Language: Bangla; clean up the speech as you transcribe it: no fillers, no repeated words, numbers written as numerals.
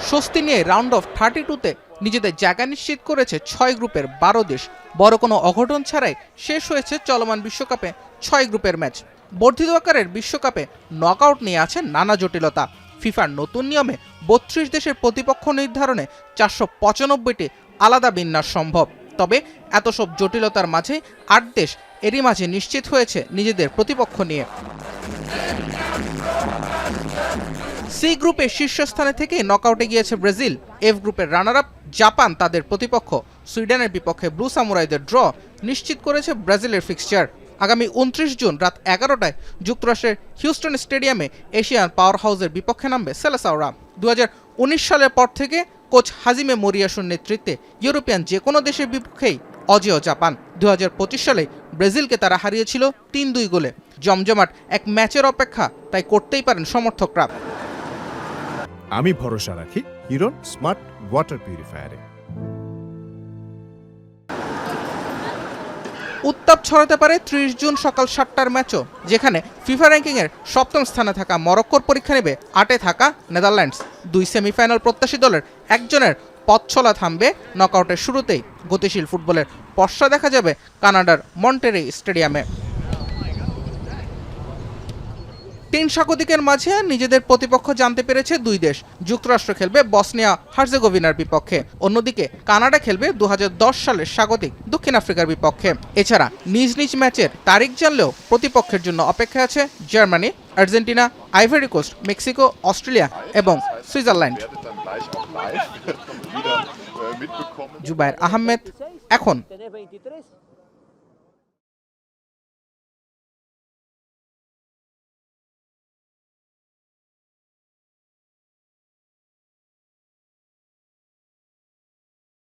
স্বস্তি নিয়ে রাউন্ড অফ 32-তে নিজেদের জায়গা নিশ্চিত করেছে 6 গ্রুপের 12 দেশ। বড় কোনো অঘটন ছাড়াই শেষ হয়েছে চলমান বিশ্বকাপে 6 গ্রুপের ম্যাচ। বর্ধিত আকারের বিশ্বকাপে নকআউট নিয়ে আছে নানা জটিলতা। ফিফার নতুন নিয়মে 32 দেশের প্রতিপক্ষ নির্ধারণে 495টি আলাদা বিন্যাস সম্ভব। তবে এত সব জটিলতার মাঝে 8 দেশ এরই মাঝে নিশ্চিত হয়েছে নিজেদের প্রতিপক্ষ নিয়ে। সি গ্রুপে শীর্ষস্থানে থেকে নকআউটে গিয়েছে ব্রাজিল। এফ গ্রুপের রানার আপ জাপান তাদের প্রতিপক্ষ। সুইডেনের বিপক্ষে ব্লু সামুরাইদের ড্র নিশ্চিত করেছে ব্রাজিলের ফিক্সচার। আগামী 29 জুন রাত 11টায় যুক্তরাষ্ট্রের হিউস্টন স্টেডিয়ামে এশিয়ান পাওয়ার হাউসের বিপক্ষে নামবে সেলেসাওরা। 2019 সালের পর থেকে কোচ হাজিমে মোরিয়াসুর নেতৃত্বে ইউরোপিয়ান যে কোনো দেশের বিপক্ষেই অজেয় জাপান। 2025 সালে ব্রাজিলকে তারা হারিয়েছিল 3-2 গোলে। জমজমাট এক ম্যাচের অপেক্ষা তাই করতেই পারেন সমর্থকরা। আমি ভরসা রাখি হিরন স্মার্ট ওয়াটার পিউরিফায়ারে। উত্তাপ ছড়াতে পারে 30 জুন সকাল 7টার ম্যাচও, যেখানে ফিফা র্যাঙ্কিংয়ের 7ম স্থানে থাকা মরক্কোর পরীক্ষা নেবে 8-এ থাকা নেদারল্যান্ডস। 2 সেমিফাইনাল প্রত্যাশী দলের একজনের পথ চলা থামবে নকআউটের শুরুতেই। গতিশীল ফুটবলের পসরা দেখা যাবে কানাডার মন্টেরে স্টেডিয়ামে। 3 স্বাগতিকের মাঝে নিজেদের প্রতিপক্ষ জানতে পেরেছে 2 দেশ। যুক্তরাষ্ট্র খেলবে বসনিয়া হার্জেগোভিনার বিপক্ষে, অন্যদিকে কানাডা খেলবে 2010 সালের স্বাগতিক দক্ষিণ আফ্রিকার বিপক্ষে। এছাড়া নিজ নিজ ম্যাচের তারিখ জানলেও প্রতিপক্ষের জন্য অপেক্ষা আছে Germany, Argentina, Ivory Coast, Mexico, Australia এবং সুইজারল্যান্ড। জুবায়ের আহমেদ, এখন।